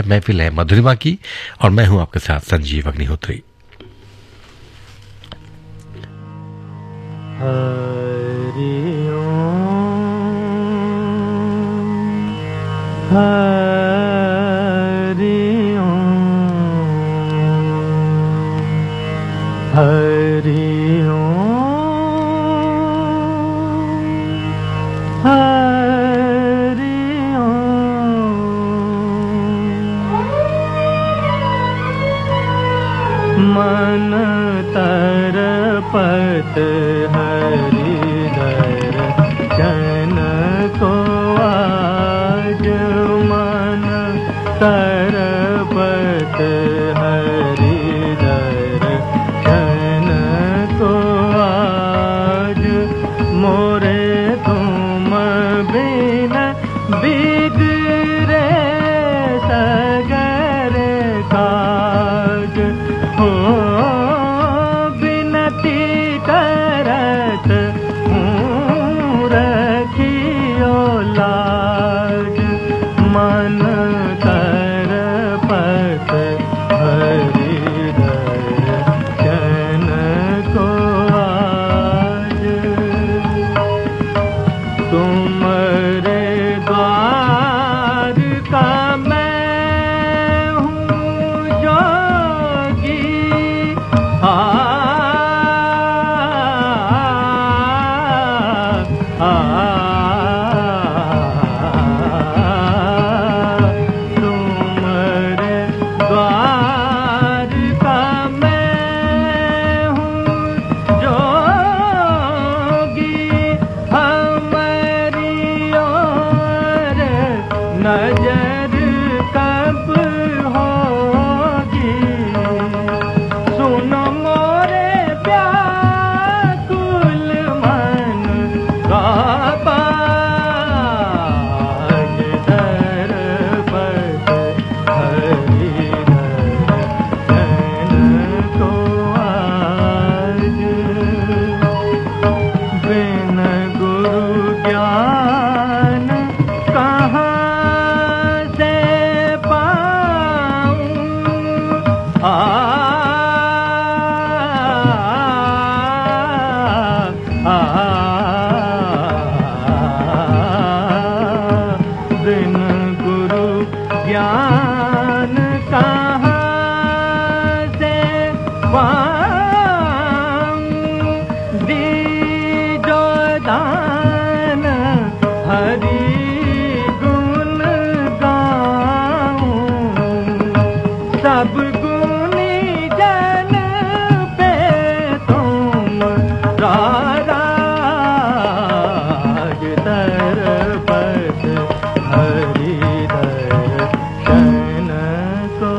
महफिल है मधुरिमा की और मैं हूं आपके साथ संजीव अग्निहोत्री। हरि ओम हरि ओम हरि ओम हरि ओम मन तरपत हरिदर जन को आज मन तरपत हरिदर जन को आज मोरे तुम बिन बिगड़े सगर काज हो करत हूँ रखियो लाज मन तरपत हरिदर जन को आज तुम्हारे द्वार का मैं हूँ जोगी तुम्हारे द्वार का मैं हूँ जोगी हमारी ओर नजर कब होगी सुनो मोरे व्याकुल मन का बाज तरपत हरिदर जन को आज बिन गुरु ज्ञान कहाँ से पाऊं बिन गुरु ज्ञान कहाँ से पाऊं दीजो दान हरि गुण गाऊं सब गुणी जन पे तुम राज तरपत हरिदर जन को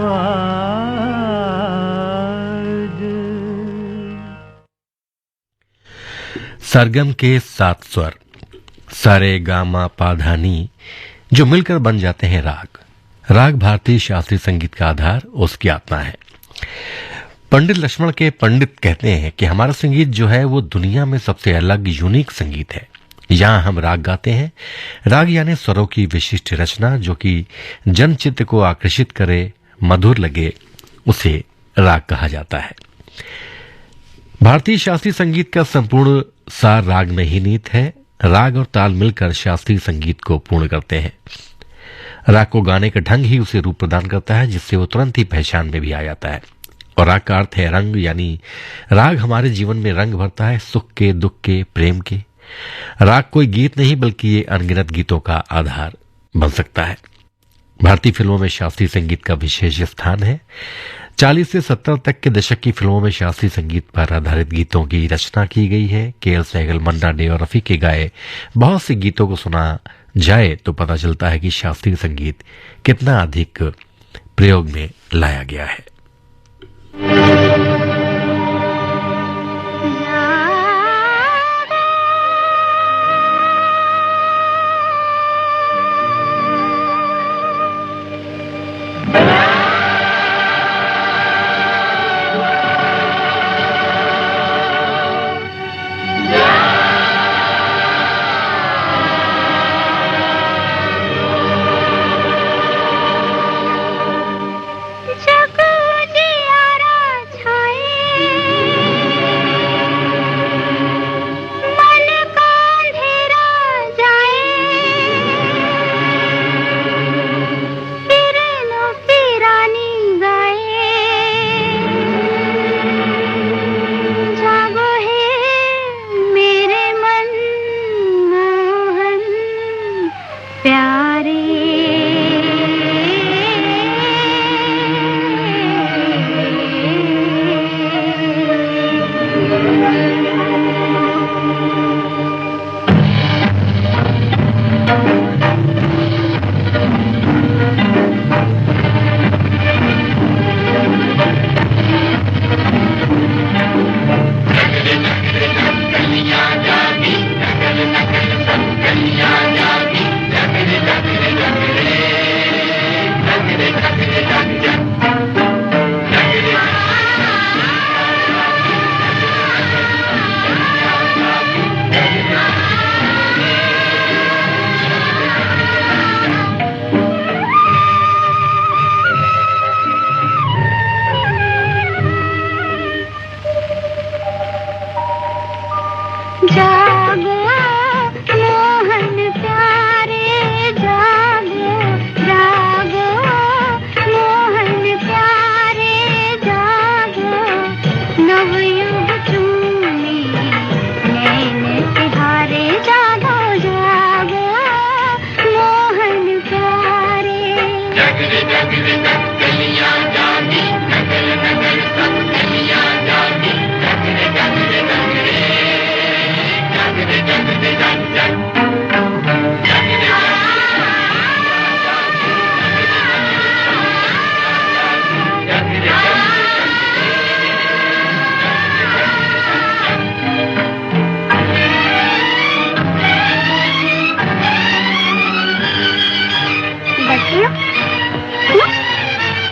आज सरगम के 7 स्वर सारे गामा पाधानी जो मिलकर बन जाते हैं राग। राग भारतीय शास्त्रीय संगीत का आधार उसकी आत्मा है। पंडित लक्ष्मण के पंडित कहते हैं कि हमारा संगीत जो है वो दुनिया में सबसे अलग यूनिक संगीत है। यहाँ हम राग गाते हैं। राग यानी स्वरों की विशिष्ट रचना जो कि जनचित्त को आकर्षित करे, मधुर लगे, उसे राग कहा जाता है। भारतीय शास्त्रीय संगीत का संपूर्ण सार राग में ही निहित है। राग और ताल मिलकर शास्त्रीय संगीत को पूर्ण करते हैं। राग को गाने का ढंग ही उसे रूप प्रदान करता है जिससे वो तुरंत ही पहचान में भी आ जाता है। और राग का अर्थ है रंग, यानी राग हमारे जीवन में रंग भरता है, सुख के, दुख के, प्रेम के। राग कोई गीत नहीं बल्कि ये अनगिनत गीतों का आधार बन सकता है। भारतीय फिल्मों में शास्त्रीय संगीत का विशेष स्थान है। 40 से 70 तक के दशक की फिल्मों में शास्त्रीय संगीत पर आधारित गीतों की रचना की गई है। के.एल. सहगल, मन्ना डे और रफी के गाए बहुत से गीतों को सुना जाए तो पता चलता है कि शास्त्रीय संगीत कितना अधिक प्रयोग में लाया गया है।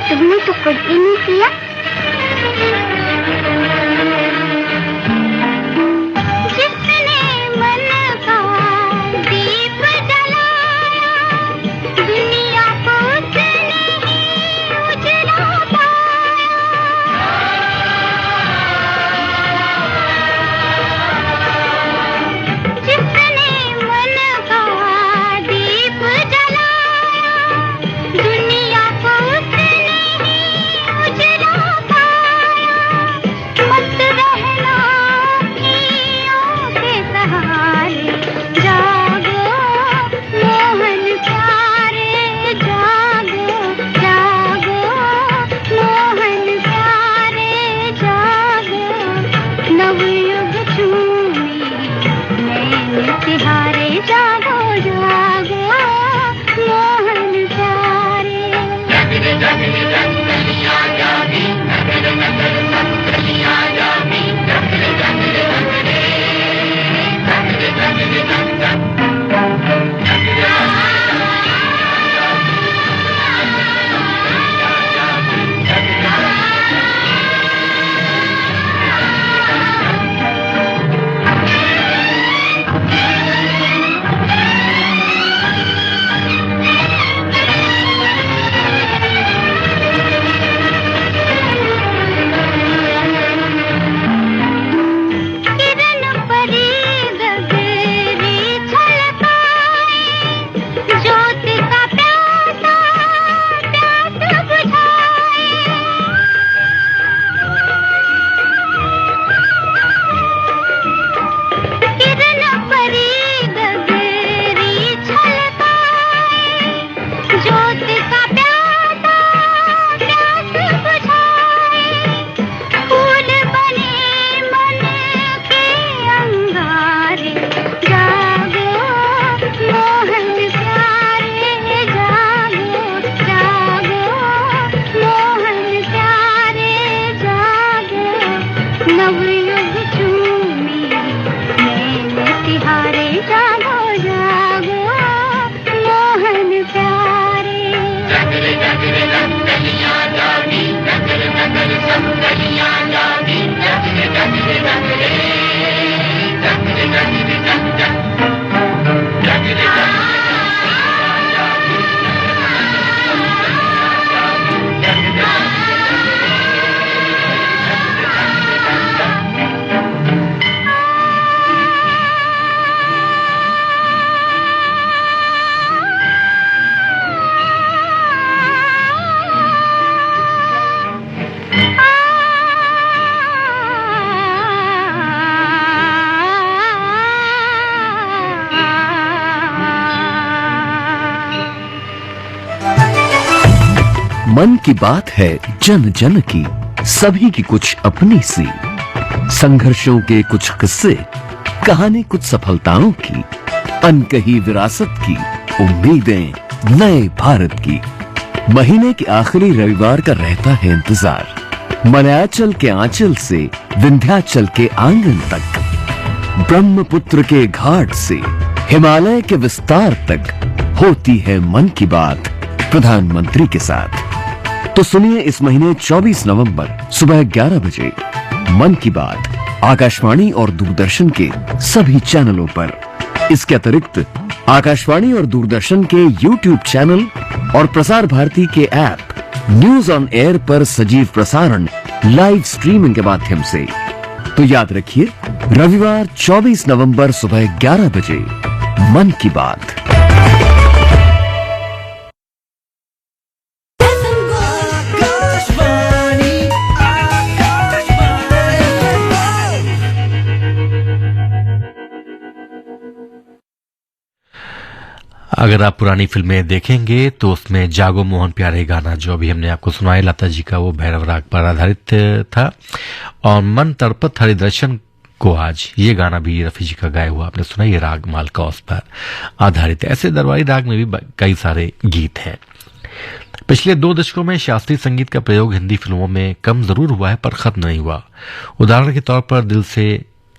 तुमने तो कुछ भी नहीं किया। जिसने मन का दीप जलाया, दुनिया को उसने ही उजला पाया। जिसने मन का दीप जलाया, दुनिया को उसने उजला पाया। मत रहना अखियों के सहारे, जागो मोहन प्यारे, जागो जागो मोहन प्यारे, जागो नवयुग चूमी नैन तिहारे, जागो जागो मोहन प्यारे। जगरे जगरे जंगलियां जागी, नगर नगर सब गलियां जागी, जगरे जगरे जगरे, जगरे जगरे जग जग, जगरे किरण परी गगरी छलकाए, ज्योत का प्यासा प्यास बुझाए। किरण परी गगरी छलकाए, ज्योत का प्यासा प्यास बुझाए। फूल बने मन के अंगारे, जागो मोहन प्यारे, जागो जागो मोहन प्यारे, जागो नवयुग चूमी नैन तिहारे, जागो जागो मोहन प्यारे। जगरे जगरे जंगलियां जागी, नगर नगर सब गलियां जागी, जगरे जगरे जगरे, जगरे जगरे जग जग, जगरे जगरे जागी, मन की बात है जन जन की, सभी की कुछ अपनी सी, संघर्षों के कुछ किस्से, कहानी कुछ सफलताओं की, अनकही विरासत की, उम्मीदें नए भारत की। महीने के आखिरी रविवार का रहता है इंतजार, मलयाचल के आंचल से विंध्याचल के आंगन तक, ब्रह्मपुत्र के घाट से हिमालय के विस्तार तक होती है मन की बात प्रधानमंत्री के साथ। तो सुनिए इस महीने 24 नवंबर सुबह 11 बजे मन की बात आकाशवाणी और दूरदर्शन के सभी चैनलों पर। इसके अतिरिक्त आकाशवाणी और दूरदर्शन के YouTube चैनल और प्रसार भारती के ऐप न्यूज ऑन एयर पर सजीव प्रसारण लाइव स्ट्रीमिंग के माध्यम से। तो याद रखिए, रविवार 24 नवंबर सुबह 11 बजे मन की बात। अगर आप पुरानी फिल्में देखेंगे तो उसमें जागो मोहन प्यारे गाना जो अभी हमने आपको सुनाया लता जी का, वो भैरव राग पर आधारित था। और मन तड़पत हरिदर्शन को आज, ये गाना भी रफी जी का गाया हुआ आपने सुना, ये राग मालकौस पर आधारित है। ऐसे दरबारी राग में भी कई सारे गीत हैं। पिछले 2 दशकों में शास्त्रीय संगीत का प्रयोग हिंदी फिल्मों में कम जरूर हुआ है पर खत्म नहीं हुआ। उदाहरण के तौर पर दिल से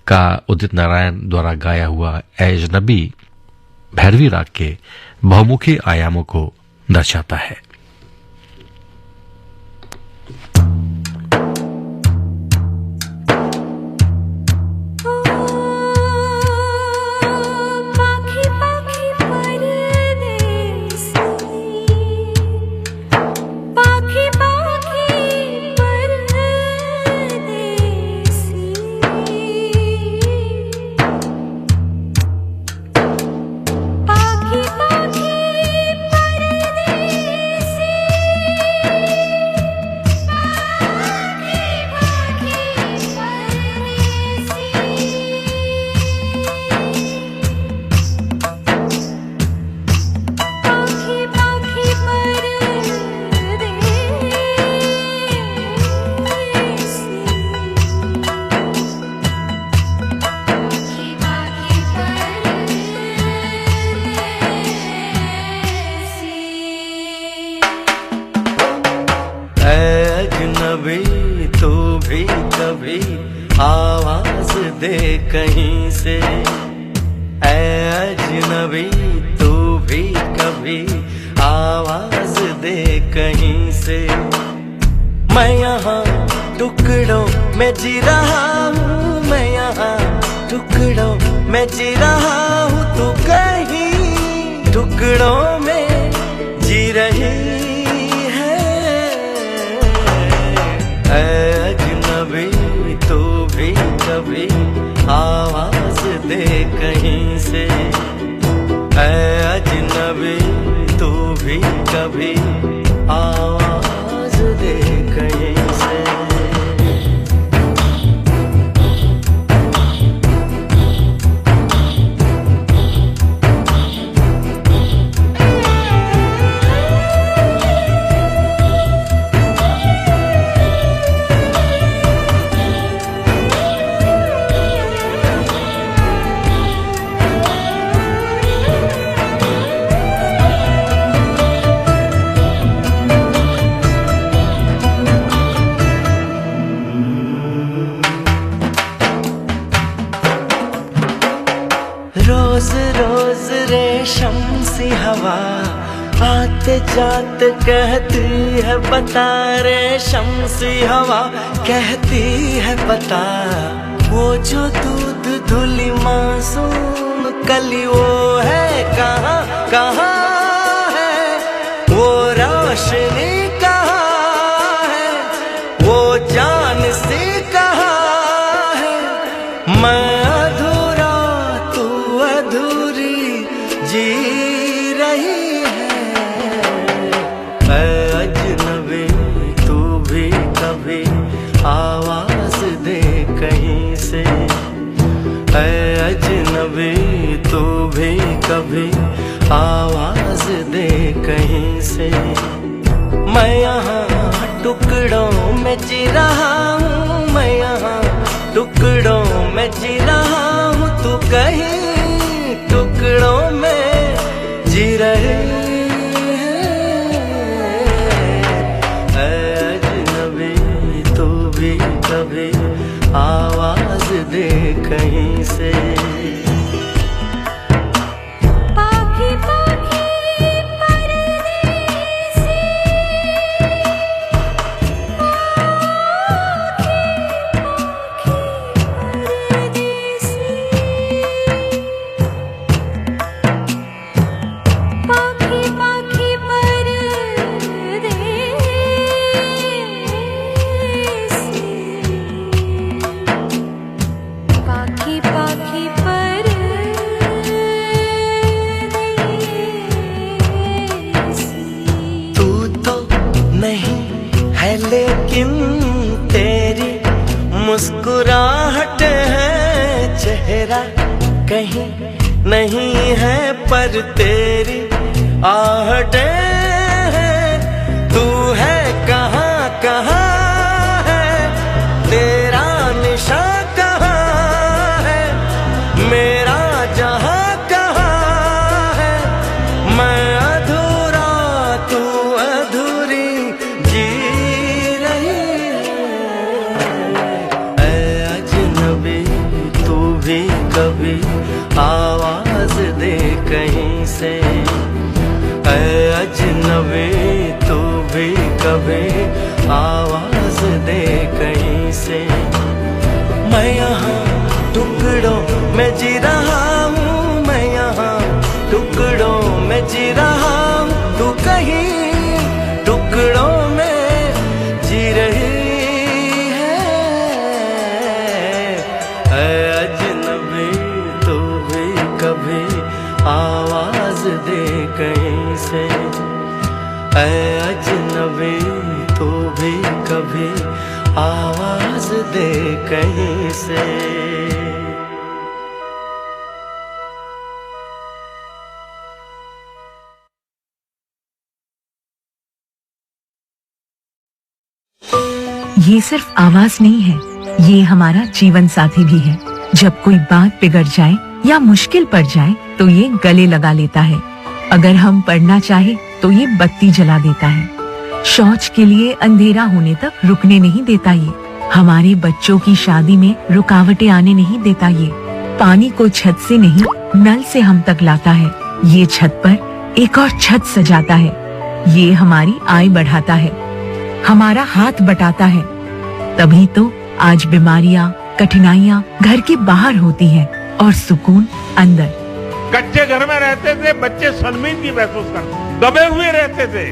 का उदित नारायण द्वारा गाया हुआ ए अजनबी भैरवी राग के बहुमुखी आयामों को दर्शाता है। तू भी कभी आवाज दे कहीं से, ऐ अजनबी तू भी कभी आवाज दे कहीं से। मैं यहाँ टुकड़ों में जी रहा हूँ, मैं यहाँ टुकड़ों में जी रहा हूँ, तू कहीं टुकड़ों में जी रही है। अजनबी तू भी कभी आवाज दे कहीं से, अजनबी तू भी कभी आवाज दे कहीं से। रोज रोज रेशम सी हवा आते जाते कहती है बता, रेशम सी हवा कहती है बता। वो जो दूध धुली मासूम कली वो है कहाँ कहाँ है, वो रोशनी कहाँ है, वो जान सी कहाँ है। मैं अधूरा तू अधूरी जी रही है। अजनबी तू भी कभी आवाज दे कहीं से, अजनबी तू भी कभी आवाज दे कहीं से। मैं यहाँ टुकड़ों में जी रहा हूँ, मैं यहाँ टुकड़ों में जी रहा हूँ, तू कहीं टुकड़ों में जी रही है। अजनबी तू भी कभी आवाज दे कहीं से। लेकिन तेरी मुस्कुराहट है, चेहरा कहीं नहीं है पर तेरी आहटे हैं, तू है कहाँ कहाँ है, तेरा निशान कहाँ है, मेरा जहाँ कहाँ है, मैं अधूरा तू अधूरी जी रही है। ऐ अजनबी तू भी कभी आवाज दे कहीं से, ऐ अजनबी तू भी कभी आवाज दे कहीं से। मैं यहाँ टुकड़ों में जी रहा हूँ, मैं यहाँ टुकड़ों में जी रहा हूँ, तू कहीं टुकड़ों में जी रही है। ऐ अजनबी तू भी कभी आवाज दे कहीं से, ऐ अजनबी तू भी कभी आवाज दे कहीं से। ये सिर्फ आवाज नहीं है, ये हमारा जीवन साथी भी है। जब कोई बात बिगड़ जाए या मुश्किल पड़ जाए तो ये गले लगा लेता है। अगर हम पढ़ना चाहे तो ये बत्ती जला देता है। शौच के लिए अंधेरा होने तक रुकने नहीं देता ये। हमारे बच्चों की शादी में रुकावटें आने नहीं देता ये। पानी को छत से नहीं नल से हम तक लाता है। ये छत पर एक और छत सजाता है। ये हमारी आय बढ़ाता है, हमारा हाथ बटाता है। तभी तो आज बीमारियां, कठिनाइयां घर के बाहर होती हैं और सुकून अंदर। कच्चे घर में रहते थे बच्चे शर्मिंदगी महसूस करते, दबे हुए रहते थे,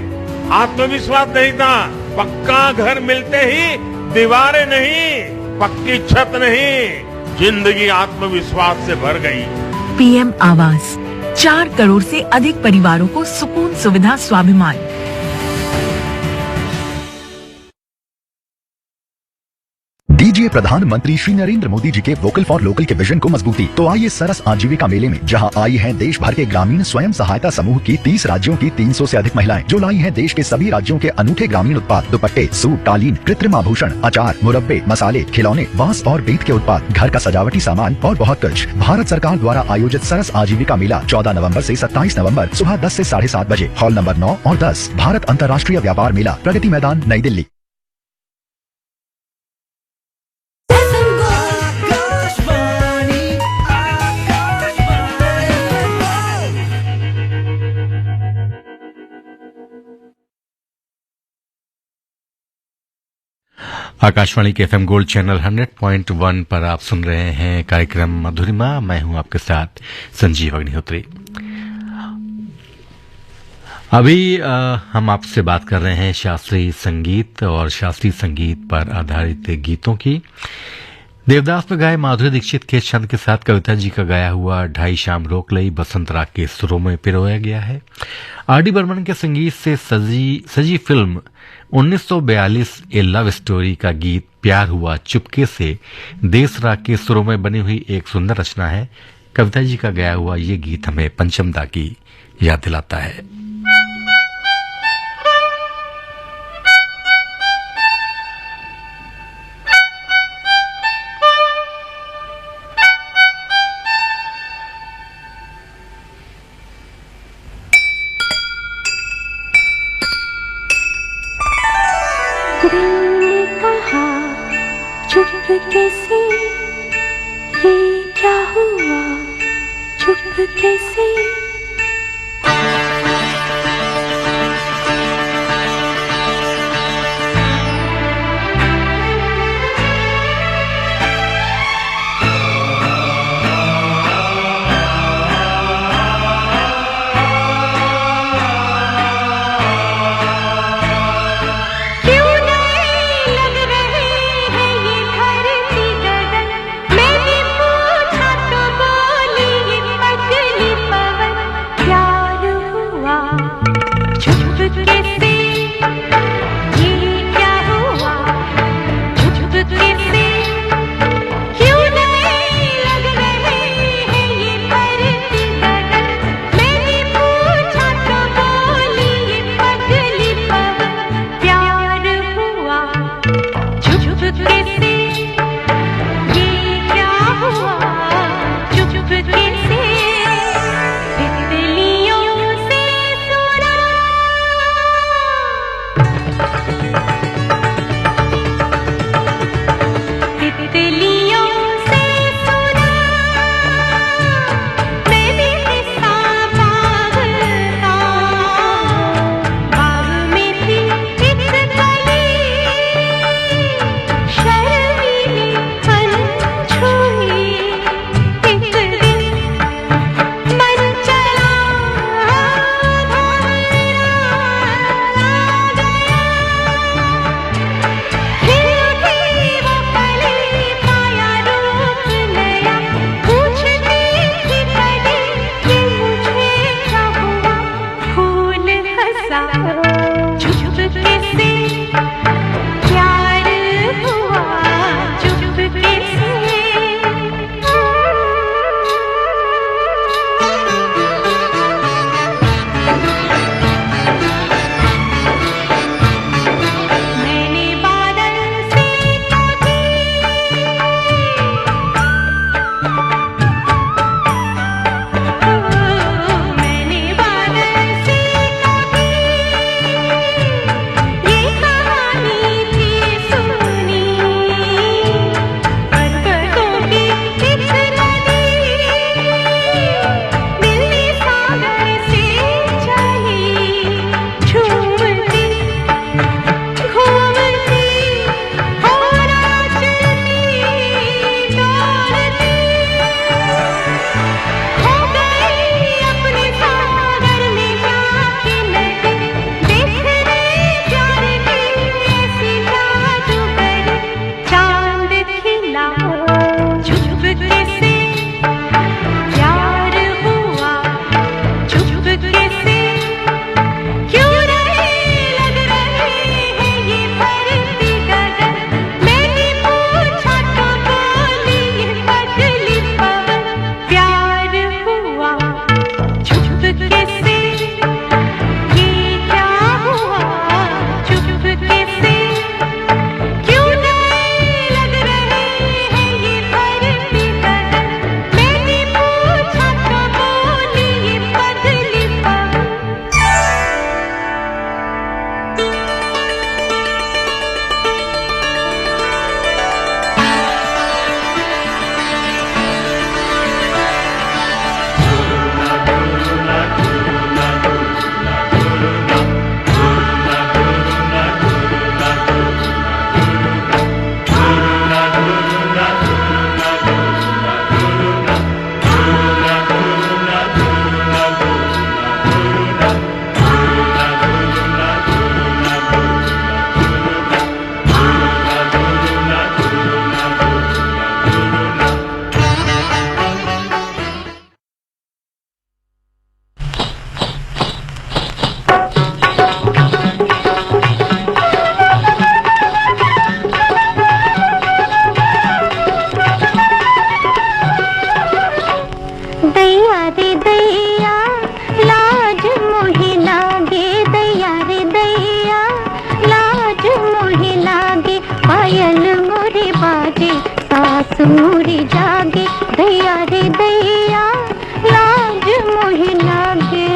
आत्मविश्वास नहीं था। पक्का घर मिलते ही दीवारें नहीं, पक्की छत नहीं, जिंदगी आत्मविश्वास से भर गई। पीएम आवास, 4 करोड़ से अधिक परिवारों को सुकून, सुविधा, स्वाभिमान। दीजिए प्रधानमंत्री श्री नरेंद्र मोदी जी के वोकल फॉर लोकल के विजन को मजबूती। तो आइए सरस आजीविका मेले में, जहां आई हैं देश भर के ग्रामीण स्वयं सहायता समूह की 30 राज्यों की 300 से अधिक महिलाएं, जो लाई हैं देश के सभी राज्यों के अनूठे ग्रामीण उत्पाद, दुपट्टे, सूट, कालीन, कृत्रिम आभूषण, अचार, मुरब्बे, मसाले, खिलौने, बांस और बेंत के उत्पाद, घर का सजावटी सामान और बहुत कुछ। भारत सरकार द्वारा आयोजित सरस आजीविका मेला 14 नवम्बर से 27 नवम्बर सुबह 10 से 7:30 बजे, हॉल नंबर 9 और 10, भारत अंतर्राष्ट्रीय व्यापार मेला, प्रगति मैदान, नई दिल्ली। आकाशवाणी के एफएम गोल्ड चैनल 100.1 पर आप सुन रहे हैं कार्यक्रम मधुरिमा। मैं हूं आपके साथ संजीव अग्निहोत्री। अभी हम आपसे बात कर रहे हैं शास्त्रीय संगीत और शास्त्रीय संगीत पर आधारित गीतों की। देवदास में गाए माधुरी दीक्षित के छंद के साथ कविता जी का गाया हुआ ढाई शाम रोक लई बसंत राग के सुरों में पिरोया गया है। आर.डी. बर्मन के संगीत से सजी फिल्म 1942 ए लव स्टोरी का गीत प्यार हुआ चुपके से देश राग के सुरों में बनी हुई एक सुंदर रचना है। कविता जी का गाया हुआ ये गीत हमें पंचमदा की याद दिलाता है। चुपके से ये क्या हुआ, चुपके से पवन मूरी जागे दैया रे दैया लाज मोहि लागे।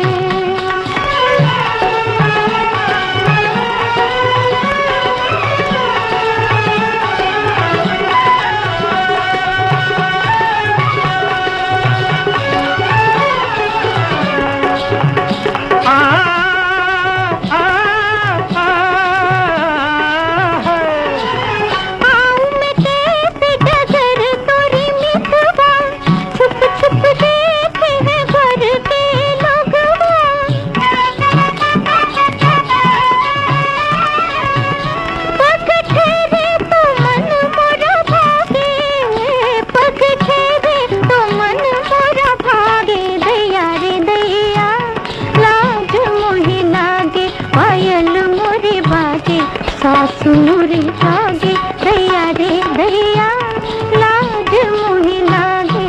सासुरी जागे दैया रे दैया लाज मोहि लागे।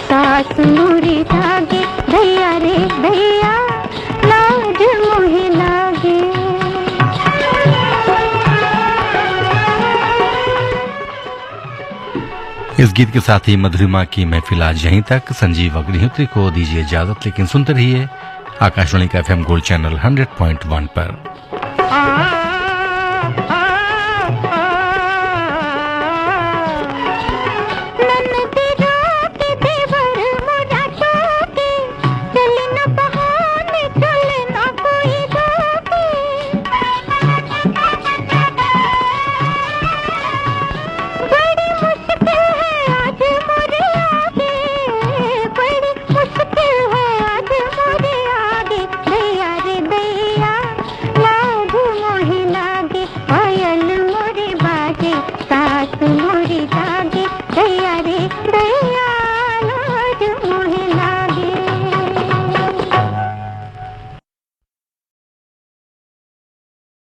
सासुरी जागे दैया रे दैया लाज मोहि लागे। इस गीत के साथ ही मधुरिमा की महफिल आज यहीं तक। संजीव अग्निहोत्री को दीजिए इजाजत, लेकिन सुनते रहिए आकाशवाणी का FM गोल्ड चैनल 100.1 पर।